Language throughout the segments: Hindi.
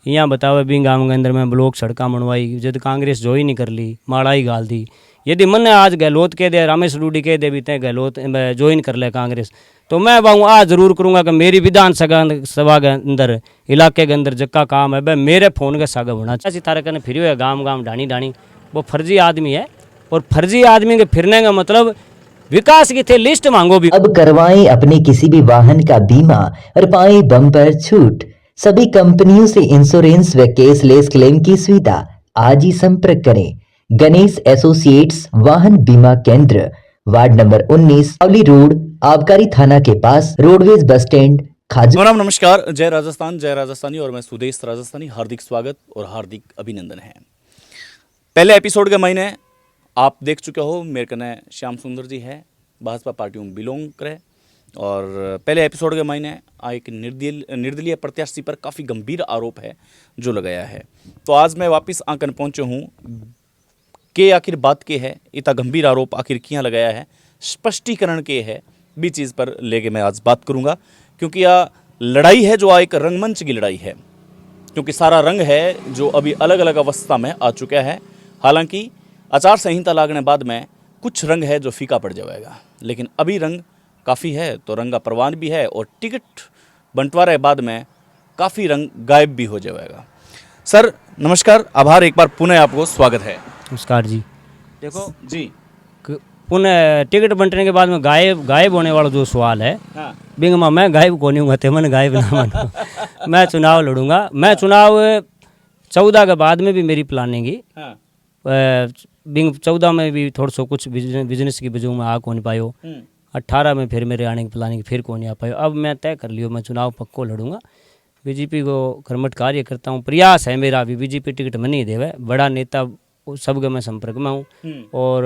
यहाँ बतावे भी गाँव के अंदर में ब्लॉक सड़का बनवाई जब कांग्रेस जो ही नहीं कर ली माड़ा ही गाल दी। यदि मन आज गहलोत कह दे रमेश रूडी कह दे भी तय गहलोत ज्वाइन कर ले कांग्रेस तो मैं बाहूँ आज जरूर करूँगा कि मेरी विधानसभा के अंदर इलाके के अंदर जक्का काम है वह मेरे फ़ोन के सागे होना चाहिए। तारे कने फिर है गाँव गाँव ढाणी ढाणी वो फर्जी आदमी है और फर्जी आदमी के फिरने का मतलब विकास की थे लिस्ट मांगो भी। अब करवाएं अपने किसी भी वाहन का बीमा और पाएं बम्पर छूट। सभी कंपनियों से इंश्योरेंस व केसलेस क्लेम की सुविधा। आज ही संपर्क करें गणेश एसोसिएट्स वाहन बीमा केंद्र, वार्ड नंबर 19, अवली रोड, आबकारी थाना के पास, रोडवेज बस स्टैंड, खाजू। राम नमस्कार, जय राजस्थान, जय राजस्थानी और मैं सुदेश राजस्थानी। हार्दिक स्वागत और हार्दिक अभिनंदन है। पहले एपिसोड के महीने आप देख चुके हो, मेरे कने श्याम सुंदर जी है, भाजपा पार्टी में बिलोंग करे और पहले एपिसोड के महीने एक निर्दलीय प्रत्याशी पर काफ़ी गंभीर आरोप है जो लगाया है। तो आज मैं वापस आकर पहुंचे हूं के आखिर बात के है, इतना गंभीर आरोप आखिर क्यों लगाया है, स्पष्टीकरण के है भी चीज़ पर लेके मैं आज बात करूंगा। क्योंकि यह लड़ाई है जो एक रंगमंच की लड़ाई है, क्योंकि सारा रंग है जो अभी अलग अलग अवस्था में आ चुका है। हालांकि आचार संहिता लागने बाद में कुछ रंग है जो फीका पड़ जाएगा, लेकिन अभी रंग काफ़ी है तो रंग का प्रवान भी है और टिकट बंटवारे बाद में काफ़ी रंग गायब भी हो जाएगा। सर नमस्कार, आभार, एक बार पुनः आपको स्वागत है। नमस्कार जी। देखो जी, पुनः टिकट बंटने के बाद में गायब होने वाला जो सवाल है, हाँ, बिंग मैं गायब को नहीं हूँ, मन गायब ना मानो। मैं चुनाव लड़ूंगा। मैं चुनाव 14 के बाद में भी मेरी प्लानिंग ही हाँ, बिंग 14 में भी थोड़ा सा कुछ बिजनेस की वजह में आ को नहीं पायो। 18 में फिर मेरे आने की प्लानिंग फिर को नहीं आ पायो। अब मैं तय कर लियो मैं चुनाव पक्को लड़ूंगा। बीजेपी को कर्मठ कार्य करता हूँ, प्रयास है मेरा भी बीजेपी टिकट में नहीं देवे। बड़ा नेता सबके मैं संपर्क में हूँ। और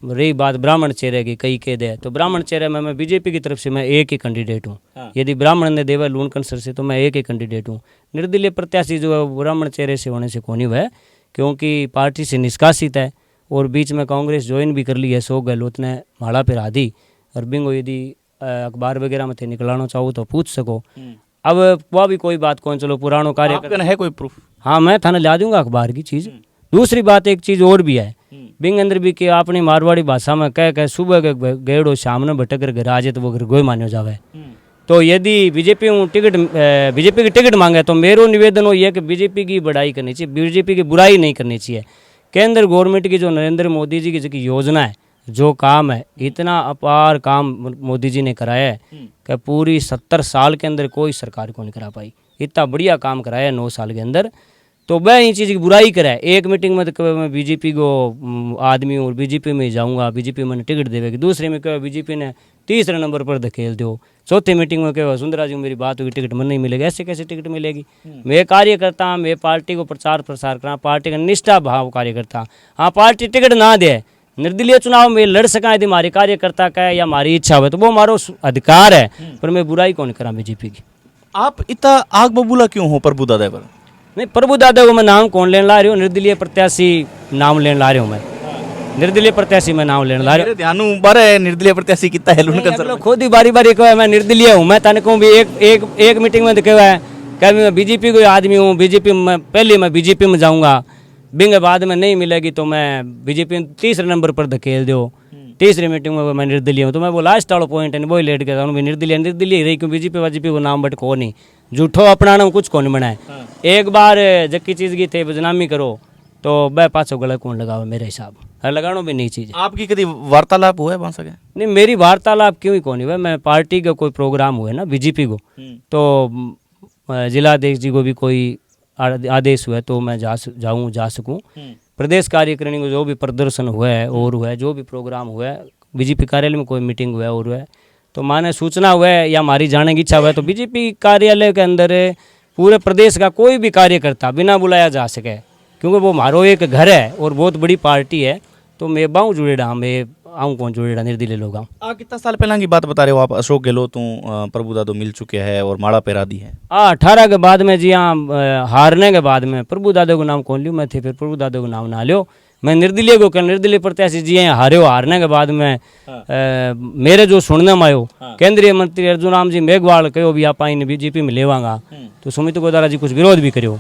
रही बात ब्राह्मण चेहरे की, कई कह दे तो ब्राह्मण चेहरे में मैं बीजेपी की तरफ से मैं एक ही कैंडिडेट हूँ। हाँ। यदि ब्राह्मण ने देवे लून कंसर से तो मैं एक ही कैंडिडेट हूँ। निर्दलीय प्रत्याशी जो है ब्राह्मण चेहरे से होने से कौन ही है, क्योंकि पार्टी से निष्कासित है और बीच में कांग्रेस ज्वाइन भी कर ली है। सो गहलोत ने माड़ा पे आधी और बिंगो यदि अखबार वगैरह में थे निकलाना चाहो तो पूछ सको। अब वह भी कोई बात कौन, चलो पुरानो कार्य है कोई प्रूफ? हाँ, मैं थाने ला दूंगा अखबार की चीज़। दूसरी बात एक चीज़ और भी है, बिंग अंदर भी कि आपने मारवाड़ी भाषा में कह सुबह के गेड़ो शाम ने भटक कर घर आ जाए तो वो घर गोई मान्यो जावे। तो यदि बीजेपी की टिकट मांगे तो मेरा निवेदन हो यह कि बीजेपी की बढ़ाई करनी चाहिए, बीजेपी की बुराई नहीं करनी चाहिए। केंद्र गवर्नमेंट की जो नरेंद्र मोदी जी की योजना है, जो काम है, इतना अपार काम मोदी जी ने कराया है कि पूरी 70 साल के अंदर कोई सरकार को नहीं करा पाई। इतना बढ़िया काम कराया है 9 साल के अंदर। तो वह इन चीज़ की बुराई कराए। एक मीटिंग में तो कहे मैं बीजेपी को आदमी और बीजेपी में जाऊंगा, बीजेपी मैंने टिकट देवेगी। दूसरे में कहे बीजेपी ने तीसरे नंबर पर धकेल दो। चौथे मीटिंग में कहे सुंदरा जी मेरी बात होगी टिकट मन नहीं मिलेगी। ऐसे कैसे टिकट मिलेगी? मैं कार्य करता हूँ, मैं पार्टी को प्रचार प्रसार करा, पार्टी का निष्ठा भाव कार्य करता। हाँ, पार्टी टिकट ना दे, निर्दलीय चुनाव में लड़ सका यदि हमारे कार्यकर्ता का है या हमारी इच्छा हो तो वो हमारा अधिकार है, पर मैं बुराई कौन करा बीजेपी की। आप इतना आग बबूला क्यों हो प्रभु दादा पर? नहीं, प्रभु दादा को मैं नाम कौन लेने ला रही हूँ? निर्दलीय प्रत्याशी नाम लेने ला रही हूँ मैं। निर्दलीय प्रत्याशी मैं नाम लेने ला रही हूँ। ध्यान बारे निर्दलीय प्रत्याशी कितना है लून कंसर खुद ही बारी बारी कहा मैं निर्दलीय हूँ। मैं तने कहूँ भी एक मीटिंग में कहा है कि मैं बीजेपी को आदमी हूँ, बीजेपी में पहले मैं बीजेपी में जाऊँगा, बिंग बाद में नहीं मिलेगी तो मैं बीजेपी तीसरे नंबर पर धकेल दो। तीसरी मीटिंग में मैं निर्दलीय हूँ तो मैं वो लास्ट वाला पॉइंट है वो लेट के जाऊँ निर्दलीय रही क्यों बीजेपी वो नाम बट को नहीं झूठो अपना नाम कुछ कौन बनाए। एक बार जक्की चीज़ की थे बदनामी करो तो वह पाछो गला कौन लगावे, मेरे हिसाब हर लगानो भी नहीं चीज़। आपकी कभी वार्तालाप हुआ है वहाँ सके? नहीं, मेरी वार्तालाप क्यों ही कौन हुआ। मैं पार्टी का कोई प्रोग्राम हुआ ना बीजेपी को तो जिलाध्यक्ष जी को भी कोई आदेश हुआ तो मैं जा सकूँ। प्रदेश कार्यकारिणी को जो भी प्रदर्शन हुआ है और हुआ है, जो भी प्रोग्राम हुआ है, बीजेपी कार्यालय में कोई मीटिंग हुआ है और हुआ है तो माने सूचना हुआ है या हमारी जाने की इच्छा हुआ है तो बीजेपी कार्यालय के अंदर पूरे प्रदेश का कोई भी कार्यकर्ता बिना बुलाया जा सके, क्योंकि वो हमारो एक घर है और बहुत बड़ी पार्टी है। तो मैं बाहू जुड़ेड़ा, मैं आऊँ कौन जुड़ेड़ा निर्दलीय लोग आऊँ। कितना साल पहले की बात बता रहे हो आप? अशोक गहलोत प्रभु दादो मिल चुके हैं और माड़ा पेरा दी है। 18 के बाद में जी हाँ, हारने के बाद में प्रभु दादा को नाम कौन लियो मैं थे, फिर प्रभु दादा को नाम ना लियो। मैं निर्दलीय को निर्दलीय प्रत्याशी जी हैं हारने के बाद में मेरे जो सुनने में आयो केंद्रीय मंत्री अर्जुन राम जी मेघवाल कहो भी आप बीजेपी में लेवांगा तो सुमित गोदारा जी कुछ विरोध भी करो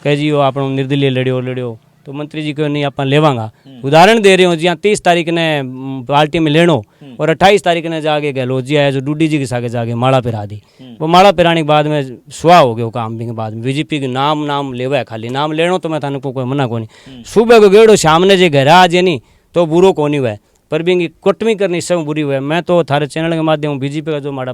कह जी वो आप निर्दलीय लड़ियो तो मंत्री जी को नहीं आप लेवांगा। उदाहरण दे रहे हो जी 30 तारीख ने पार्टी में लेनो और 28 तारीख ने जाके गहलोत जी आया जो डूडी जी के सागे जाके माला पिरा दी। वो माला पिराने के बाद में सुहा हो गया काम के बाद में बीजेपी के नाम लेवा है, खाली नाम लेनो तो मैं थाने को कोई मना को नहीं। सुबह को गेड़ो शाम ने जे घर आज नहीं तो बुरो को नहीं हुआ पर भी कुटमी करनी सब बुरी हुआ। मैं तो थारे चैनल के माध्यम बीजेपी का जो हमारा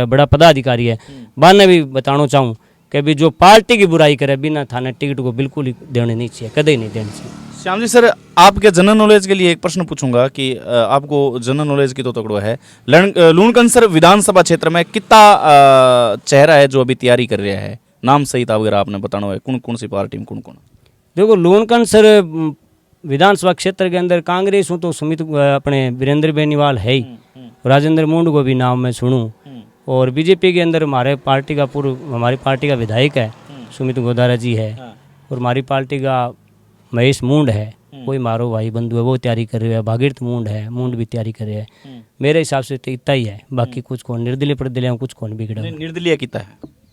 बड़ा पदाधिकारी है बाने भी बताना चाहूँ कि भी जो पार्टी की बुराई करे बिना थाने टिकट को बिल्कुल ही देने नहीं चाहिए, कदे नहीं देनी चाहिए। श्याम जी सर, आपके जनरल नॉलेज के लिए एक प्रश्न पूछूंगा कि आपको जनरल नॉलेज की तो तकड़ो है, लूणकंसर विधानसभा क्षेत्र में कितना चेहरा है जो अभी तैयारी कर रहा है, नाम सहित वगैरह आपने बताना है, कौन कौन सी पार्टी में कौन कौन? देखो लूणकंसर विधानसभा क्षेत्र के अंदर कांग्रेस हूँ तो सुमित अपने वीरेंद्र बेनीवाल है ही, राजेंद्र मुंड को भी नाम मैं सुनूँ, और बीजेपी के अंदर हमारी पार्टी का विधायक है सुमित गोदारा जी है, और हमारी पार्टी का महेश मुंड है, कोई मारो भाई बंधु है वो तैयारी कर रहे हैं, भागीरथ मुंड भी तैयारी कर रहे हैं। मेरे हिसाब से तो इतना ही है, बाकी कुछ कौन निर्दलीय प्रदलीय कुछ कौन बिगड़ा। निर्दलीय कितना है?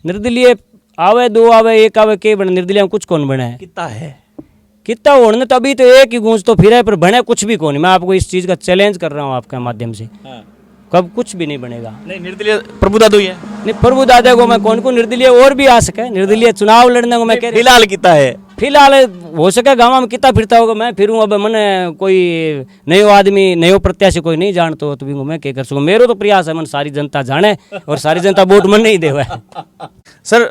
निर्दलीय आवे दो आवे एक आवे के बने, निर्दलीय कुछ कौन बना है कितना है कितना होने तो अभी तो एक ही गूंज तो फिर है पर बने कुछ भी कौन। मैं आपको इस चीज़ का चैलेंज कर रहा हूँ आपके माध्यम से, कब कुछ भी नहीं बनेगा। नहीं निर्दलीय प्रभु दादू ही है। नहीं प्रभु दादा को मैं कौन को निर्दलीय और भी आ सके, निर्दलीय चुनाव लड़ने को मैं कह फिलहाल कितना है? फिलहाल हो सके गाँव में कितना फिरता होगा, मैं फिरूँ अब मैंने कोई नयो आदमी नयो प्रत्याशी कोई नहीं जानता हो तो भी मैं क्या कर सकूँ। मेरा तो प्रयास है मन सारी जनता जाने और सारी जनता वोट मन नहीं देवा है। सर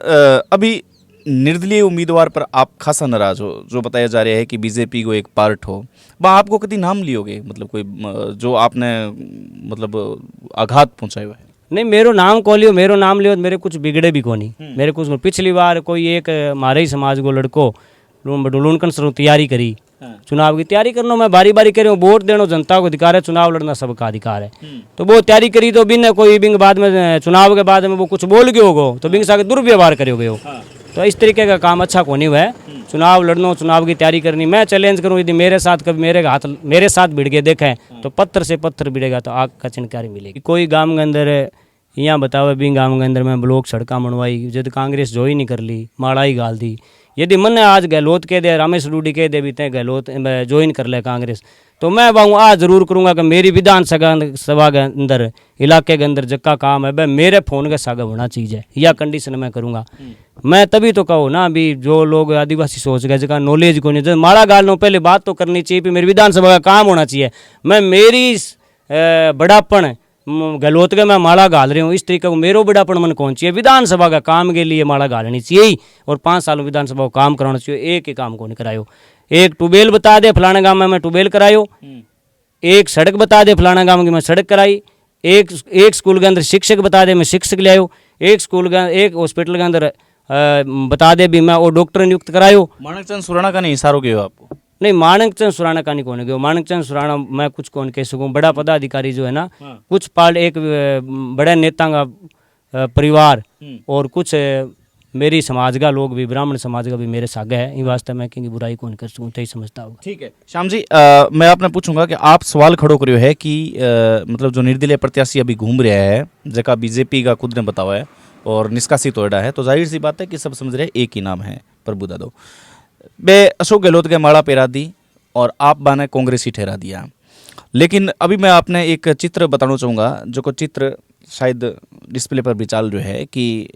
अभी निर्दलीय उम्मीदवार पर आप खासा नाराज हो, जो बताया जा रहा है कि बीजेपी को एक पार्ट हो, वहाँ आपको कभी नाम लियोगे, मतलब कोई जो आपने मतलब आघात पहुँचाया हुआ है? नहीं मेरो नाम को लियो, मेरो नाम लियो मेरे कुछ बिगड़े भी को नहीं, मेरे कुछ पिछली बार कोई एक हमारे ही समाज को लड़को लूणकंसर तैयारी करी, चुनाव की तैयारी करना मैं बारी बारी करी, वोट देना जनता को अधिकार है, चुनाव लड़ना सबका अधिकार है, तो वो तैयारी करी तो बिन कोई बिंग बाद में चुनाव के बाद में वो कुछ बोल गए होगो तो बिंग साथ दुर्व्यवहार करोगे हो, तो इस तरीके का काम अच्छा को नहीं हुआ है। चुनाव लड़ना चुनाव की तैयारी करनी, मैं चैलेंज करूँ यदि मेरे साथ कभी मेरे साथ भिड़ के देखें तो पत्थर से पत्थर भिड़ेगा तो आग का चिनकारी मिलेगी। कोई गांव के अंदर यहाँ बतावे भी गांव के अंदर में ब्लॉक सड़का बनवाई जब कांग्रेस जो ही नहीं कर ली, माड़ा ही गाल दी। यदि मन आज गहलोत कह दे, रामेश रूडी कह दे भी तय गहलोत ज्वाइन कर ले कांग्रेस, तो मैं बाहूँ आज जरूर करूँगा कि मेरी विधानसभा के अंदर इलाके के अंदर जक्का काम है भाई मेरे फ़ोन के सागे होना चाहिए, यह कंडीशन मैं करूँगा। मैं तभी तो कहूँ ना अभी जो लोग आदिवासी सोच गए जगह नॉलेज को नहीं, जब माड़ा गाल लो पहले बात तो करनी चाहिए कि मेरी विधानसभा का काम होना चाहिए। मैं मेरी बड़ापन गहलोत के मैं माड़ा गाल रही हूँ, इस तरीके को मेरो बड़ापन मन कौन चाहिए, विधानसभा का काम के लिए माड़ा गालनी चाहिए और 5 सालों विधानसभा को काम कराना चाहिए। एक ही काम को नहीं करायो, एक ट्यूबवेल बता दे फलाना गांव में मैं ट्यूबवेल करायो, एक सड़क बता दे फलाना गांव की मैं सड़क कराई, एक स्कूल के अंदर शिक्षक बता दे मैं शिक्षक ले आयो, एक हॉस्पिटल के अंदर बता दे भी मैं वो डॉक्टर नियुक्त करायो। माणकचंद सुराणा का नहीं इशारो किया आपको? नहीं माणकचंद सुराणा का नहीं कौन गयो, माणकचंद सुराणा मैं कुछ कौन कह सकूँ, बड़ा पदाधिकारी जो है ना कुछ पार्टी एक बड़े नेता का परिवार और कुछ मेरी समाज का लोग भी ब्राह्मण समाज का भी मेरे सागे है, इन वास्ते मैं कहीं बुराई कौन कर सकूँ तो ही समझता हूँ। ठीक है श्याम जी, मैं आपने पूछूंगा कि आप सवाल खड़ो करियो है कि मतलब जो निर्दलीय प्रत्याशी अभी घूम रहा है जगह बीजेपी का खुद ने बतावा है और निष्कासित होड़ा है, तो जाहिर सी बात है कि सब समझ रहे एक ही नाम है प्रभु दादो। बे अशोक गहलोत के माड़ा पेरा दी और आप बाने कांग्रेस ही ठहरा दिया, लेकिन अभी मैं आपने एक चित्र बताना चाहूँगा जो को चित्र शायद डिस्प्ले पर भी चाल रहा है कि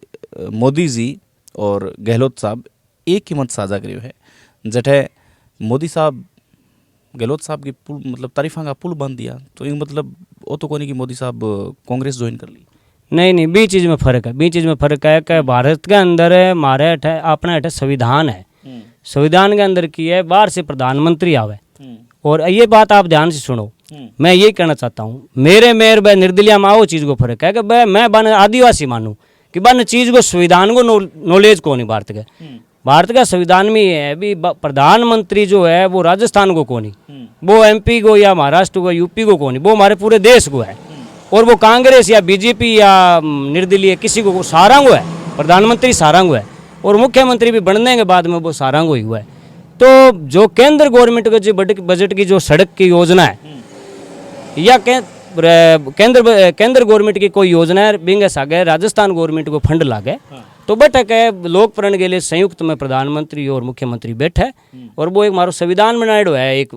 मोदी जी और गहलोत साहब एक ही मत साझा करियो है, जठे मोदी साहब गहलोत साहब की पुल मतलब तारीफा का पुल बांध दिया, तो ये मतलब वो तो कोनी कि मोदी साहब कांग्रेस ज्वाइन कर ली। नहीं बी चीज़ में फ़र्क है, बी चीज़ में फ़र्क है कि भारत के अंदर हमारे अठे अपने अठे संविधान है, संविधान के अंदर की है बाहर से प्रधानमंत्री आवे, और ये बात आप ध्यान से सुनो, मैं यही कहना चाहता हूँ मेरे मेयर व निर्दलीय में वो चीज़ को फर्क है कि मैं बन आदिवासी मानूँ कि बन चीज़ को संविधान को नॉलेज को नहीं भारत का संविधान में ये है भी प्रधानमंत्री जो है वो राजस्थान को नहीं, वो एमपी को या महाराष्ट्र को यूपी को नहीं, वो हमारे पूरे देश को है, और वो कांग्रेस या बीजेपी या निर्दलीय किसी को सारंग है, प्रधानमंत्री सारंग है और मुख्यमंत्री भी बनने के बाद में वो सारंग ही हुआ है। तो जो केंद्र गवर्नमेंट का जो बजट की जो सड़क की योजना है या केंद्र गवर्नमेंट की कोई योजना है बिंग सागे राजस्थान गवर्नमेंट को फंड लागे तो बैठक है लोक प्रण के लिए संयुक्त में प्रधानमंत्री और मुख्यमंत्री बैठे और वो एक मारो संविधान बनाएड़ो है एक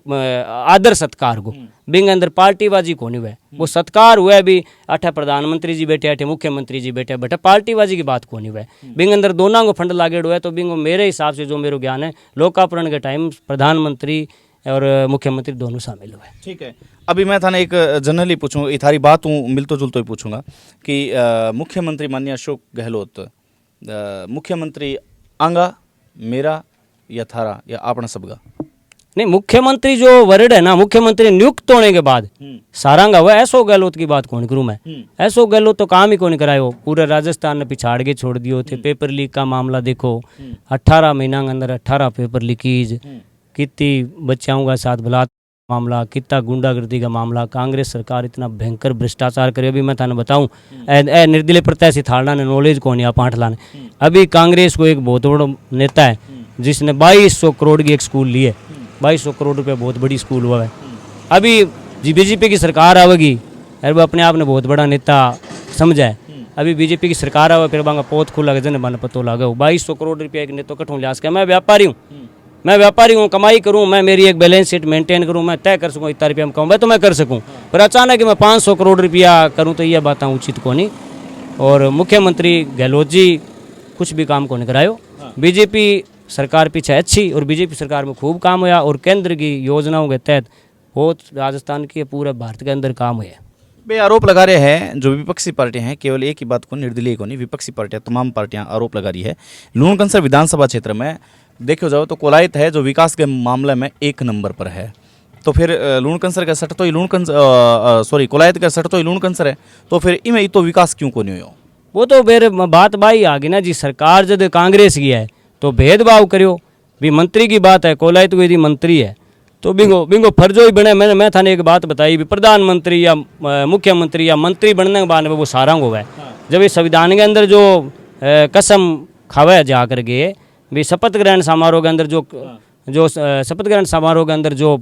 आदर सत्कार को बिंग अंदर पार्टीबाजी को नहीं हुआ वो सत्कार हुआ भी अठे प्रधानमंत्री जी बैठे अठे मुख्यमंत्री जी बैठे बेटा पार्टीबाजी की बात को नहीं हुआ बिंग अंदर दोनों को फंड लागेड़ो है तो बिंग मेरे हिसाब से जो मेरे ज्ञान है लोकार्पण के टाइम प्रधानमंत्री और मुख्यमंत्री दोनों शामिल हुए। ठीक है, अभी मैं थाने एक जनरली पूछूँ ये थारी बात हूँ मिलतो जुलतो ही पूछूंगा कि मुख्यमंत्री माननीय अशोक गहलोत मुख्यमंत्री आंगा मेरा या थारा या अपना सबका नहीं मुख्यमंत्री जो वर्ड है ना मुख्यमंत्री नियुक्त होने के बाद सारंगा हुआ ऐसो गहलोत की बात कौन करूं मैं ऐसो गहलोत तो काम ही कौन करायो पूरे राजस्थान ने पिछाड़ के छोड़ दियो थे पेपर लीक का मामला देखो 18 महीना के अंदर 18 पेपर लीकेज कितनी बच्चाओं का साथ बलात्कार मामला कितना गुंडागर्दी का मामला कांग्रेस सरकार इतना भयंकर भ्रष्टाचार करे अभी मैं थाने बताऊं निर्दलीय प्रत्याशी थाना ने नॉलेज कौन या पाठला ने अभी कांग्रेस को एक बहुत बड़ा नेता है जिसने 2200 करोड़ की एक स्कूल ली है 2200 करोड़ रुपया बहुत बड़ी स्कूल हुआ है अभी बीजेपी की सरकार आवेगी अरे वो अपने आप ने बहुत बड़ा नेता समझा है अभी बीजेपी की सरकार आवे फिर बांगा पोत खुला जन मन पतो लागे 2200 करोड़ रुपया एक नेता कठों लिहाज के मैं व्यापारी हूँ कमाई करूँ मैं मेरी एक बैलेंस शीट मेंटेन करूँ मैं तय कर सकूँ इतना रुपया में कमाऊँ तो मैं कर सकूँ पर अचानक मैं 500 करोड़ रुपया करूँ तो यह बात उचित को नहीं और मुख्यमंत्री गहलोत जी कुछ भी काम को नहीं करायो बीजेपी सरकार पीछे अच्छी और बीजेपी सरकार में खूब काम हुआ और केंद्र की योजनाओं के तहत बहुत राजस्थान के पूरे भारत के अंदर काम हुआ बे आरोप लगा रहे हैं जो विपक्षी पार्टियां हैं केवल एक ही बात को निर्दलीय को नहीं विपक्षी पार्टियां तमाम पार्टियां आरोप लगा रही है लूणकंसर विधानसभा क्षेत्र में देखो जाओ तो कोलायत है जो विकास के मामले में 1 नंबर पर है तो फिर लूणकंसर का सट तो सॉरी कोलायत का सट तो लूणकंसर है तो फिर इमें तो विकास क्यों को नहीं हो वो तो मेरे बात बाई आ गई ना जी सरकार जब कांग्रेस की है तो भेदभाव करियो भी मंत्री की बात है कोलायत को यदि मंत्री है तो बिंगो फर्जो ही बने मैं थाने एक बात बताई भी प्रधानमंत्री या मुख्यमंत्री या मंत्री बनने के बाद वो सारंग हुआ है जब ये संविधान के अंदर जो कसम खावे जा कर गए भी शपथ ग्रहण समारोह के अंदर जो शपथ ग्रहण समारोह के अंदर जो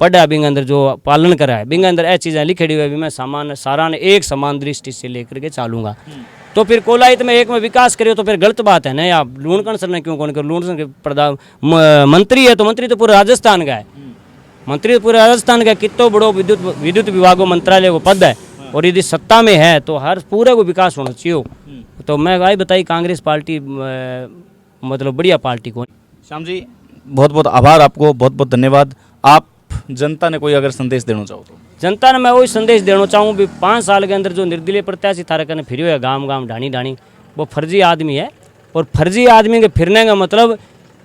पढ़ा बिंग अंदर जो पालन करा है बिंग अंदर ऐसी चीज़ें लिखी हुई है भी मैं सारा ने एक समान दृष्टि से लेकर के चालूंगा तो फिर कोलायत में एक में विकास करियो तो फिर गलत बात है ना या लूणकंसर ने क्यों कौन कर लूणकंसर के प्रधान मंत्री है तो मंत्री तो पूरे राजस्थान का है मंत्री तो पूरे राजस्थान का कितो बड़ो विद्युत विभाग मंत्रालय को पद है और यदि सत्ता में है तो हर पूरे को विकास होना चाहिए तो मैं भाई बताई कांग्रेस पार्टी मतलब बढ़िया पार्टी को। श्याम जी बहुत बहुत आभार आपको बहुत बहुत धन्यवाद। आप जनता ने कोई अगर संदेश देना चाहो तो जनता ने मैं वही संदेश देना चाहूँ भी 5 साल के अंदर जो निर्दलीय प्रत्याशी थारे कने फिर है गांव गांव ढाणी ढाणी वो फर्जी आदमी है और फर्जी आदमी के फिरने का मतलब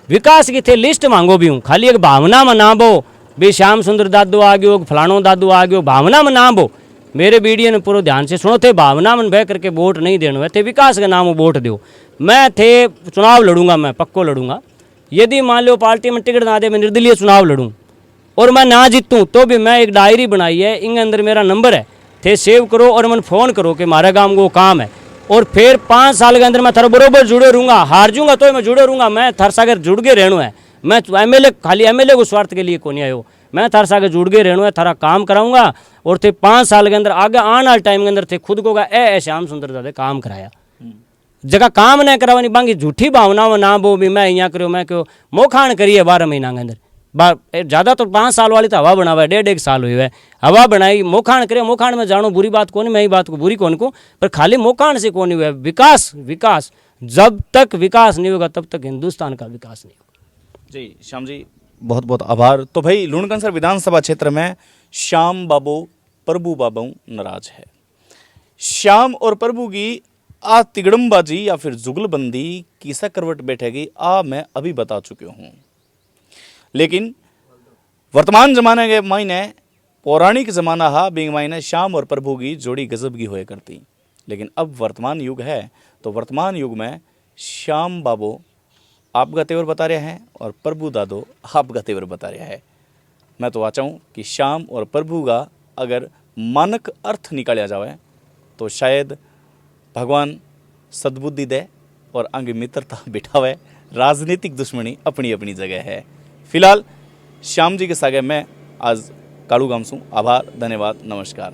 विकास की थे लिस्ट मांगो भी हूँ खाली एक भावना में ना बो भी श्याम सुंदर दादू आ गयो फलानो दादू आ गयो भावना में ना बो मेरे वीडियो ने पूरा ध्यान से सुनो थे भावना में बह करके वोट नहीं देना है थे विकास के नाम वोट दो मैं थे चुनाव लड़ूंगा मैं पक्को लड़ूंगा यदि मान लो पार्टी में टिकट ना दे मैं निर्दलीय चुनाव लड़ूँ और मैं ना जीतूँ तो भी मैं एक डायरी बनाई है इन अंदर मेरा नंबर है थे सेव करो और मन फ़ोन करो कि हमारे गांव को काम है और फिर 5 साल के अंदर मैं थारा बरोबर जुड़े रहूँगा हार जूँगा तो मैं जुड़े रहूँगा मैं थार सागर जुड़ के रहना है मैं एमएलए खाली एमएलए को स्वार्थ के लिए को नहीं आयो मैं थार सागर जुड़ के रहना है थारा काम कराऊंगा और थे 5 साल के अंदर आगे आने वाले टाइम के अंदर थे खुद को ए श्याम सुंदर दादे काम कराया जगह काम नहीं करावा नहीं बाकी झूठी भावनाओं ना बो भी मैं यहाँ करो मैं क्यों मोखाण करिए 12 महीना के अंदर ज़्यादा तो 5 साल वाली तो हवा बनावा है 1.5 साल हुई है हवा बनाई मोखाण करे मोखाण में जानो बुरी बात कौन मैं ही बात को बुरी कौन को पर खाली मोखाण से कौन हुआ विकास विकास जब तक विकास नहीं होगा तब तक हिंदुस्तान का विकास नहीं होगा। जी श्याम जी बहुत बहुत आभार। तो भाई लूणकंसर विधानसभा क्षेत्र में श्याम बाबू प्रभु बाबू नाराज है। श्याम और प्रभु की आ तिगड़मबाजी या फिर जुगलबंदी किसा करवट बैठेगी मैं अभी बता चुके हूँ लेकिन वर्तमान जमाने के मायने पौराणिक जमाना हा बिंग मायने श्याम और प्रभु की जोड़ी गजब की होया करती लेकिन अब वर्तमान युग है तो वर्तमान युग में श्याम बाबू आपका तेवर बता रहे हैं और प्रभु दादो आपका तेवर बता रहा है। मैं तो चाहूँ कि श्याम और प्रभु का अगर मानक अर्थ निकाला जाए तो शायद भगवान सद्बुद्धि दे और अंग मित्रता बिठावे राजनीतिक दुश्मनी अपनी अपनी जगह है। फिलहाल श्याम जी के सागे मैं आज कालू गामसू आभार धन्यवाद नमस्कार।